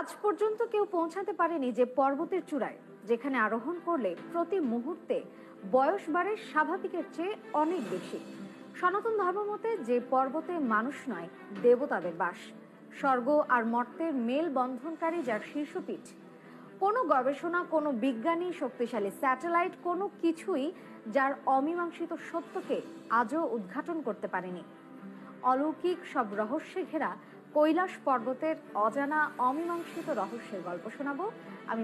আজ পর্যন্ত কেউ পৌঁছাতে পারেনি যে পর্বতের চূড়ায়, যেখানে আরোহণ করলে প্রতি মুহূর্তে বয়স বাড়ে স্বাভাবিকের চেয়ে অনেক বেশি। সনাতন ধর্মমতে যে পর্বতে মানুষ নয়, দেবতাদের বাস, স্বর্গ আর মর্তের মেল বন্ধনকারী যার শীর্ষপীঠ। কোনো গবেষণা, কোনো বিজ্ঞানী, শক্তিশালী স্যাটেলাইট, কোনো কিছুই যার অমীমাংসিত সত্যকে আজও উদ্ঘাটন করতে পারেনি। অলৌকিক সব রহস্যে ঘেরা কৈলাস পর্বতের অজানা অমীমাংসিত রহস্যের গল্প শোনাবো আমি।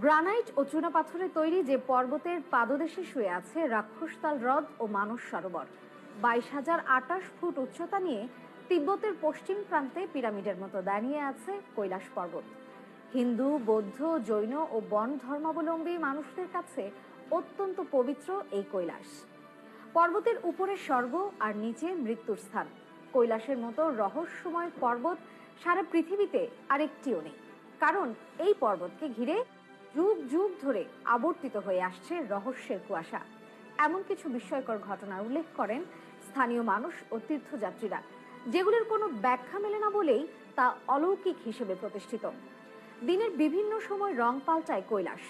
গ্রানাইট ও চুনাপাথরে তৈরি যে পর্বতের পাদদেশে শুয়ে আছে রাক্ষসতাল হ্রদ ও মানস সরোবর, 22,028 ফুট উচ্চতা নিয়ে তিব্বতের পশ্চিম প্রান্তে পিরামিডের মতো দাঁড়িয়ে আছে কৈলাস পর্বত। হিন্দু, বৌদ্ধ, জৈন ও বন ধর্মাবলম্বী মানুষদের কাছে অত্যন্ত পবিত্র এই কৈলাস। পর্বতের উপরে স্বর্গ আর নিচে মৃত্যুর স্থান। কৈলাসের মতো রহস্যময় পর্বত সারা পৃথিবীতে আরেকটিও নেই, কারণ এই পর্বতকে ঘিরে যুগ যুগ ধরে আবর্তিত হয়ে আসছে রহস্যের কুয়াশা। এমন কিছু বিস্ময়কর ঘটনার উল্লেখ করেন স্থানীয় মানুষ ও তীর্থযাত্রীরা, যেগুলোর কোনো ব্যাখ্যা মেলে না বলেই তা অলৌকিক হিসেবে প্রতিষ্ঠিত। দিনের বিভিন্ন সময় রং পাল্টায় কৈলাস,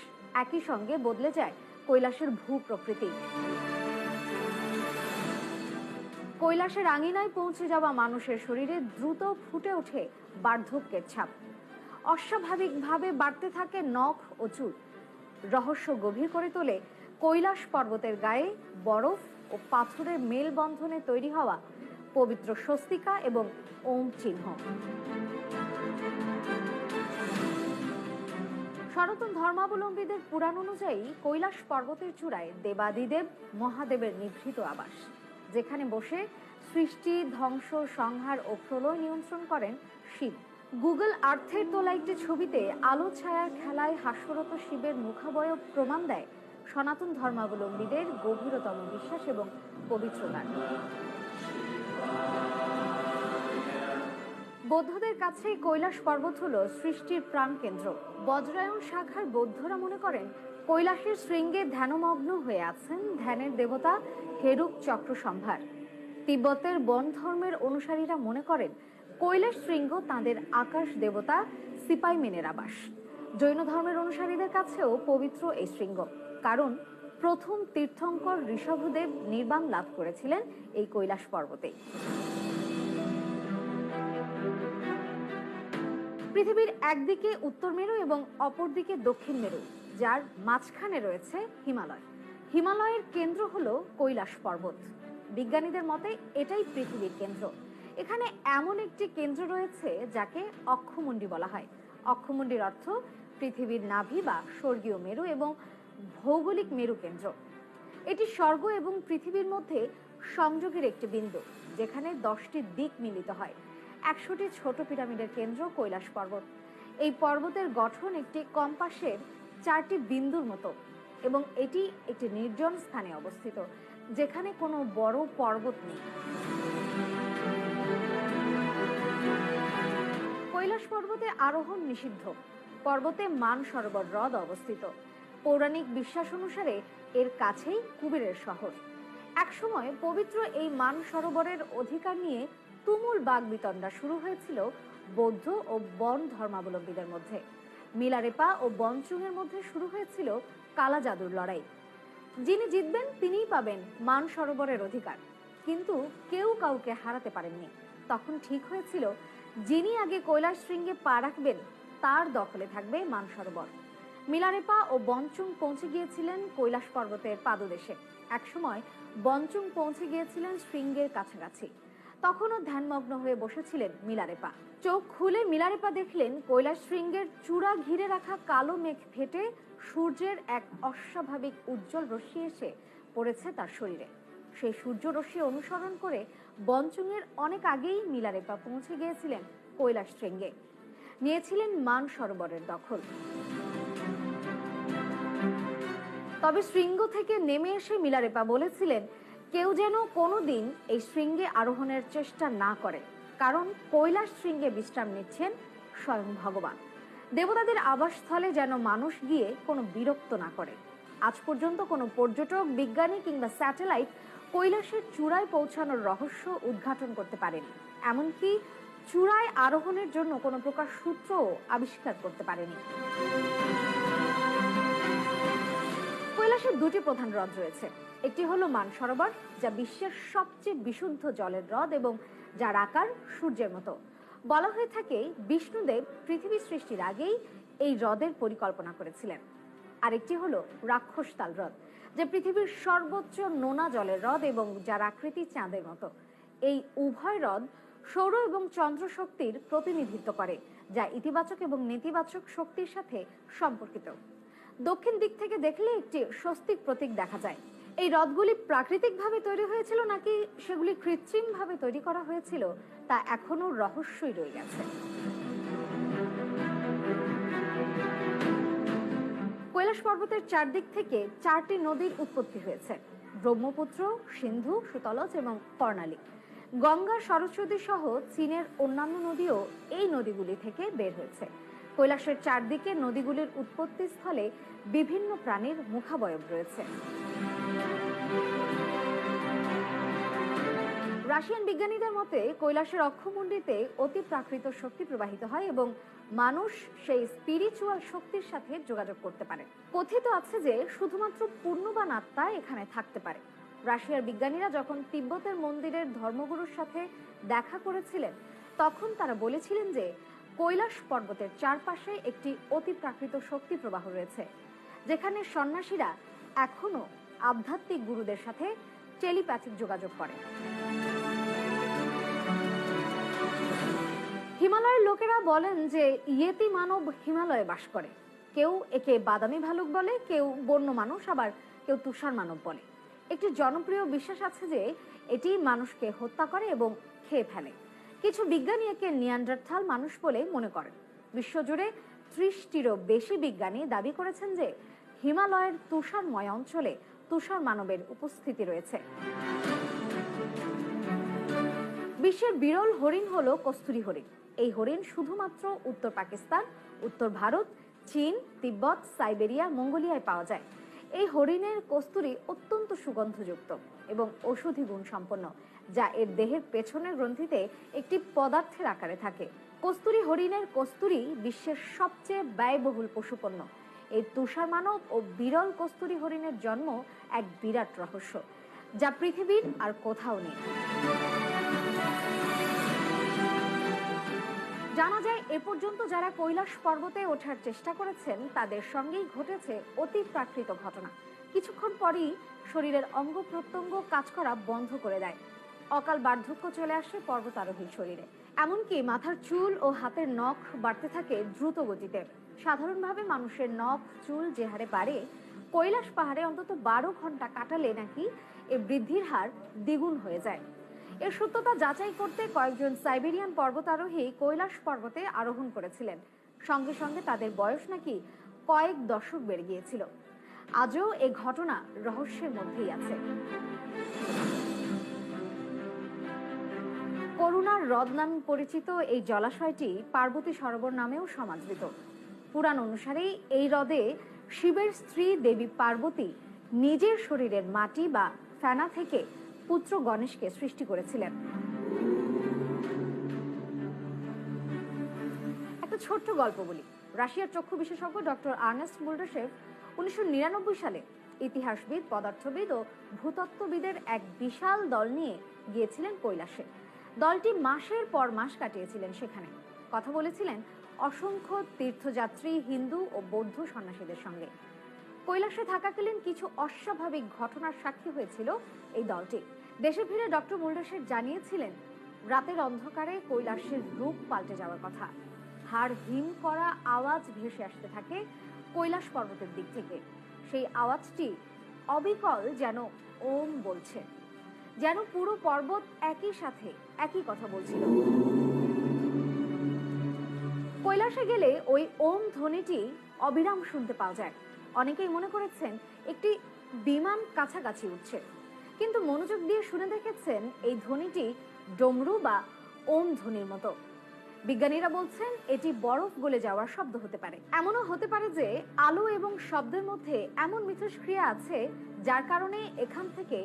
একই সঙ্গে বদলে যায় কৈলাসের ভূ প্রকৃতি। কৈলাসের আঙিনায় পৌঁছে যাওয়া মানুষের শরীরে দ্রুত ফুটে ওঠে বার্ধক্যের ছাপ। অস্বাভাবিকভাবে বাড়তে থাকে নখ ও চুল। রহস্য গভীর করে তোলে কৈলাস পর্বতের গায়ে বরফ ও পাথরের মেলবন্ধনে তৈরি হওয়া পবিত্র স্বস্তিকা এবং ওম চিহ্ন। সনাতন ধর্মাবলম্বীদের পুরাণ অনুযায়ী কৈলাস পর্বতের চূড়ায় দেবাদিদেব মহাদেবের নিভৃত আবাস, যেখানে বসে সৃষ্টি, ধ্বংস, সংহার ও প্রলয় নিয়ন্ত্রণ করেন শিব। গুগল আর্থের তোলা একটি ছবিতে আলো ছায়ার খেলায় হাস্যরত শিবের মুখাবয়ব প্রমাণ দেয় সনাতন ধর্মাবলম্বীদের গভীরতম বিশ্বাস এবং পবিত্রতার। বৌদ্ধদের কাছে কৈলাস পর্বত হল সৃষ্টির প্রাণকেন্দ্র। বজ্রায়ন শাখার বৌদ্ধরা মনে করেন কৈলাসের শৃঙ্গে ধ্যানমগ্ন হয়ে আছেন ধ্যানের দেবতা হেরুক চক্র সম্ভার। তিব্বতের বন ধর্মের অনুসারীরা মনে করেন কৈলাস শৃঙ্গ তাঁদের আকাশ দেবতা সিপাইমেনের আবাস। জৈন ধর্মের অনুসারীদের কাছেও পবিত্র এই শৃঙ্গ, কারণ প্রথম তীর্থঙ্কর ঋষভদেব নির্বাণ লাভ করেছিলেন এই কৈলাস পর্বতে। পৃথিবীর একদিকে উত্তর মেরু এবং অপরদিকে দক্ষিণ মেরু, যার মাঝখানে রয়েছে হিমালয়। হিমালয়ের কেন্দ্র হলো কৈলাস পর্বত। বিজ্ঞানীদের মতে এটাই পৃথিবীর কেন্দ্র। এখানে এমন একটি কেন্দ্র রয়েছে যাকে অক্ষমুণ্ডি বলা হয়। অক্ষমুণ্ডির অর্থ পৃথিবীর নাভি বা স্বর্গীয় মেরু এবং ভৌগোলিক মেরু কেন্দ্র। এটি স্বর্গ এবং পৃথিবীর মধ্যে সংযোগের একটি বিন্দু, যেখানে 10টি দিক মিলিত হয়। 100টি ছোট পিরামিডের কেন্দ্র কৈলাস পর্বত। এই পর্বতের গঠন একটি কম্পাসের 4টি বিন্দুর মতো, এবং এটি একটি নির্জন স্থানে অবস্থিত, যেখানে কোনো বড় পর্বত নেই। কৈলাস পর্বতে আরোহণ নিষিদ্ধ। পর্বতে মান সরোবর হ্রদ অবস্থিত। পৌরাণিক বিশ্বাস অনুসারে এর কাছেই কুবেরের শহর। একসময় পবিত্র এই মান সরোবরের অধিকার নিয়ে তুমুল বাগবিতণ্ডা শুরু হয়েছিল বৌদ্ধ ও বন ধর্মাবলম্বীদের মধ্যে। মিলারেপা ও বনচুংয়ের মধ্যে শুরু হয়েছিল কালা জাদুর লড়াই। যিনি জিতবেন তিনিই পাবেন মান সরোবরের অধিকার, কিন্তু কেউ কাউকে হারাতে পারেননি। তখন ঠিক হয়েছিল যিনি আগে কৈলাস শৃঙ্গে পা রাখবেন তার দখলে থাকবে মান সরোবর। মিলারেপা ও বনচুং পৌঁছে গিয়েছিলেন কৈলাস পর্বতের পাদদেশে। একসময় বনচুং পৌঁছে গিয়েছিলেন শৃঙ্গের কাছাকাছি। তখনও ধ্যানমগ্ন হয়ে বসেছিলেন মিলারেপা। চোখ খুলে মিলারেপা দেখলেন কৈলাস শৃঙ্গের চূড়া ঘিরে রাখা কালো মেঘ ফেটে সূর্যের এক অস্বাভাবিক উজ্জ্বল রশ্মি এসে পড়েছে তার শরীরে। সেই সূর্য রশ্মি অনুসরণ করে বনচুংয়ের অনেক আগেই মিলারেপা পৌঁছে গিয়েছিলেন কৈলাস শৃঙ্গে, নিয়েছিলেন মান সরোবরের দখল। তবে শৃঙ্গ থেকে নেমে এসে মিলারেপা বলেছিলেন কেউ যেন কোনোদিন এই শৃঙ্গে আরোহণের চেষ্টা না করে, কারণ কৈলাস শৃঙ্গে বিশ্রাম নিচ্ছেন স্বয়ং ভগবান। দেবতাদের আবাসস্থলে যেন মানুষ গিয়ে কোনো বিরক্ত না করে। আজ পর্যন্ত কোনো পর্যটক, বিজ্ঞানী কিংবা স্যাটেলাইট কৈলাসের চূড়ায় পৌঁছানোর রহস্য উদ্ঘাটন করতে পারেনি, এমনকি চূড়ায় আরোহণের জন্য কোনো প্রকার সূত্রও আবিষ্কার করতে পারেনি। কৈলাসের দুটি প্রধান হ্রদ রয়েছে। একটি হলো মানসরোবর, যা বিশ্বের সবচেয়ে বিশুদ্ধ জলের হ্রদ এবং যার আকার সূর্যের মতো। বলা হয়ে থাকে বিষ্ণুদেব পৃথিবী সৃষ্টির আগেই এই হ্রদের পরিকল্পনা করেছিলেন। আরেকটি হলো রাক্ষসতাল হ্রদ, যা পৃথিবীর সর্বোচ্চ নোনা জলের হ্রদ এবং যার আকৃতি চাঁদের মতো। এই উভয় হ্রদ সৌর এবং চন্দ্র শক্তির প্রতিনিধিত্ব করে, যা ইতিবাচক এবং নেতিবাচক শক্তির সাথে সম্পর্কিত। দক্ষিণ দিক থেকে দেখলে একটি স্বস্তিক প্রতীক দেখা যায়। এই হ্রদগুলি প্রাকৃতিকভাবে তৈরি হয়েছিল নাকি সেগুলি কৃত্রিমভাবে তৈরি করা হয়েছিল, তা এখনো রহস্যই রয়ে গেছে। কৈলাস পর্বতের চারদিক থেকে 4টি নদীর উৎপত্তি হয়েছে: ব্রহ্মপুত্র, সিন্ধু, সুতলজ এবং কর্ণালী। গঙ্গা, সরস্বতী সহ চীনের অন্যান্য নদীও এই নদীগুলি থেকে বের হয়েছে। কৈলাসের চারদিকে নদীগুলির উৎপত্তি স্থলে বিভিন্ন প্রাণীর মুখাবয়ব রয়েছে। রাশিয়ান বিজ্ঞানীদের মতে কৈলাসের অক্ষমুণ্ডিতে অতি প্রাকৃত শক্তি প্রবাহিত হয় এবং মানুষ সেই স্পিরিচুয়াল শক্তির সাথে যোগাযোগ করতে পারে। কথিত আছে যে শুধুমাত্র পূর্ণবান আত্মা এখানে থাকতে পারে। রাশিয়ার বিজ্ঞানীরা যখন তিব্বতের মন্দিরের ধর্মগুরুর সাথে দেখা করেছিলেন, তখন তারা বলেছিলেন যে কৈলাস পর্বতের চারপাশে একটি অতি প্রাকৃত শক্তি প্রবাহ রয়েছে, যেখানে সন্ন্যাসীরা এখনো আধ্যাত্মিক গুরুদের সাথে টেলিপ্যাথিক যোগাযোগ করে। হিমালয়ের লোকেরা বলেন যে ইয়েতি মানব হিমালয়ে বাস করে। কেউ একে বাদামি ভালুক বলে, কেউ বন্য মানুষ, আবার কেউ তুষার মানব বলে। একটি জনপ্রিয় বিশ্বাস আছে যে এটি মানুষকে হত্যা করে এবং খেয়ে ফেলে। কিছু বিজ্ঞানী একে নিয়ান্ডারথাল মানুষ বলে মনে করেন। বিশ্বজুড়ে 30টিরও বেশি বিজ্ঞানী দাবি করেছেন যে হিমালয়ের তুষারময় অঞ্চলে তুষার মানবের উপস্থিতি রয়েছে। বিশ্বের বিরল হরিণ হলো কস্তুরী হরিণ। এই হরিণ শুধুমাত্র উত্তর পাকিস্তান, উত্তর ভারত, চীন, তিব্বত, সাইবেরিয়া, মঙ্গোলিয়ায় পাওয়া যায়। এই হরিণের কস্তুরী অত্যন্ত সুগন্ধযুক্ত এবং ঔষধি গুণ সম্পন্ন, যা এর দেহের পেছনের গ্রন্থিতে একটি পদার্থের আকারে থাকে। কস্তুরী হরিণের কস্তুরী বিশ্বের সবচেয়ে ব্যয়বহুল পশুপণ্য। এই তুষার মানব ও বিরল কস্তুরী হরিণের জন্ম এক বিরাট রহস্য, যা পৃথিবীর আর কোথাও নেই। জানা যায় এ পর্যন্ত যারা কৈলাস পর্বতে ওঠার চেষ্টা করেছেন তাদের সঙ্গেই ঘটেছে অতি প্রাকৃত ঘটনা। কিছুক্ষণ পরই শরীরের অঙ্গ প্রত্যঙ্গ কাজ করা বন্ধ করে দেয়। অকাল বার্ধক্য চলে আসে পর্বতারোহীর শরীরে। এমনকি মাথার চুল ও হাতের নখ বাড়তে থাকে দ্রুত গতিতে। সাধারণভাবে মানুষের নখ চুল যে হারে বাড়ে, কৈলাস পাহাড়ে অন্তত 12 ঘন্টা কাটালে নাকি এ বৃদ্ধির হার দ্বিগুণ হয়ে যায়। এর সত্যতা যাচাই করতে কয়েকজন সাইবেরিয়ান পর্বতারোহী কৈলাস পর্বতে আরোহণ করেছিলেন। সঙ্গে সঙ্গে তাদের বয়স নাকি কয়েক দশক বেড়ে গিয়েছিল। আজও এ ঘটনা রহস্যের মধ্যেই আছে। করুণার হ্রদ নামে পরিচিত এই জলাশয়টি পার্বতী সরোবর নামেও সমাদৃত। পুরাণ অনুসারে এই হ্রদে শিবের স্ত্রী দেবী পার্বতী নিজের শরীরের মাটি বা ফেনা থেকে পুত্র গণেশকে সৃষ্টি করেছিলেন। একটা ছোট্ট গল্প বলি। রাশিয়ার চক্ষু বিশেষজ্ঞ ডক্টর আর্নেস্ট মুল্ডাশেভ 1999 সালে ইতিহাসবিদ, পদার্থবিদ ও ভূতত্ত্ববিদের এক বিশাল দল নিয়ে গিয়েছিলেন কৈলাসে। দলটি মাসের পর মাস কাটিয়েছিলেন সেখানে। কথা বলেছিলেন অসংখ্য তীর্থযাত্রী, হিন্দু ও বৌদ্ধ সন্ন্যাসীদের সঙ্গে। কৈলাসে থাকাকালীন কিছু অস্বাভাবিক ঘটনার সাক্ষী হয়েছিল এই দলটি। দেশে ফিরে ডক্টর মুল্ডাশেভ জানিয়েছিলেন রাতের অন্ধকারে কৈলাসের রূপ পাল্টে যাওয়ার কথা। হাড় হিম করা আওয়াজ ভেসে আসতে থাকে কৈলাস পর্বতের দিক থেকে। সেই আওয়াজটি অবিকল যেন ওম বলছে, যেন পুরো পর্বত একই সাথে একই কথা বলছিল। কৈলাসে গেলে ওই ওম ধ্বনিটি অবিরাম শুনতে পাওয়া যায়। অনেকেই মনে করেছেন একটি বিমান কাছাকাছি উঠছে, কিন্তু মনোযোগ দিয়ে শুনে দেখেছেন এই ধ্বনিটি ডমরু বা ওম ধ্বনির মতো। বিজ্ঞানীরা বলছেন এটি বরফ গলে যাওয়ার শব্দ হতে পারে। এমনও হতে পারে যে আলো এবং শব্দের মধ্যে এমন মিথস্ক্রিয়া আছে যার কারণে এখান থেকে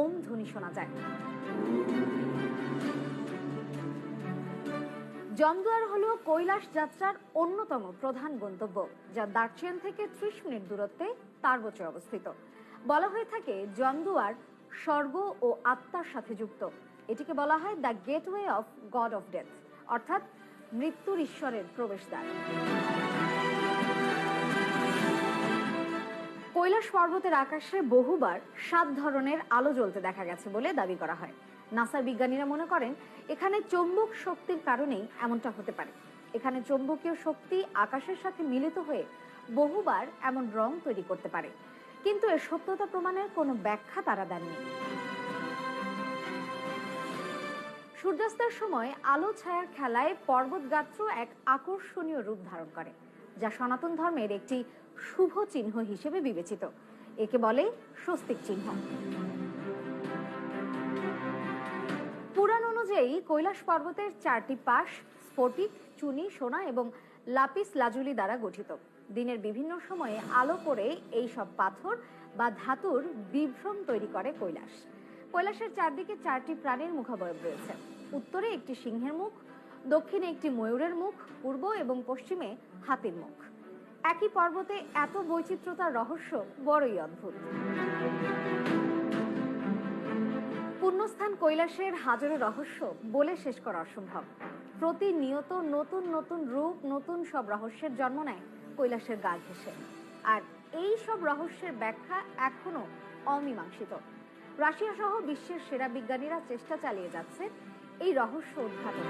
ওম ধ্বনি শোনা যায়। জমদুয়ার হলো কৈলাস যাত্রার অন্যতম প্রধান গন্তব্য, যা দার্জিলিং থেকে 30 মিনিট দূরত্বে তারবচে অবস্থিত। বলা হয়ে থাকে জমদুয়ার স্বর্গ ও আত্মার সাথে যুক্ত। এটিকে বলা হয় the gateway of god of death, অর্থাৎ মৃত্যুর ঈশ্বরের প্রবেশদ্বার। কৈলাস পর্বতের আকাশে বহুবার 7 ধরনের আলো জ্বলতে দেখা গেছে বলে দাবি করা হয়। নাসার বিজ্ঞানীরা মনে করেন এখানে চৌম্বক শক্তির কারণেই এমনটা হতে পারে। এখানে চৌম্বকীয় শক্তি আকাশের সাথে মিলিত হয়ে বহুবার এমন রং তৈরি করতে পারে, কিন্তু এর সত্যতা প্রমাণের কোনো ব্যাখ্যা তারা দেননি। সূর্যাস্তের সময় আলো ছায়ার খেলায় পর্বতগাত্র এক আকর্ষণীয় রূপ ধারণ করে, যা সনাতন ধর্মের একটি শুভ চিহ্ন হিসেবে বিবেচিত। একে বলে স্বস্তিক চিহ্ন। পুরাণ অনুযায়ী কৈলাস পর্বতের 4টি পাশ স্ফটিক, চুনি, সোনা এবং লাপিস লাজুলি দ্বারা গঠিত। দিনের বিভিন্ন সময়ে আলো করে এই সব পাথর বা ধাতুর বিভ্রম তৈরি করে কৈলাস। কৈলাসের চারদিকে 4টি প্রাণীর মুখাবয়ব রয়েছে। উত্তরে একটি সিংহের মুখ, দক্ষিণে একটি ময়ূরের মুখ, পূর্ব এবং পশ্চিমে হাতির মুখ। একই পর্বতে এত বৈচিত্র্যতার রহস্য বড়ই অদ্ভুত। পুণ্যস্থান কৈলাসের হাজারো রহস্য বলে শেষ করা অসম্ভব। প্রতিনিয়ত নতুন নতুন রূপ, নতুন সব রহস্যের জন্ম নেয় কৈলাসের গা ঘেঁষে। আর এই সব রহস্যের ব্যাখ্যা এখনো অমীমাংসিত। রাশিয়া সহ বিশ্বের সেরা বিজ্ঞানীরা চেষ্টা চালিয়ে যাচ্ছে এই রহস্য উদ্ঘাটন।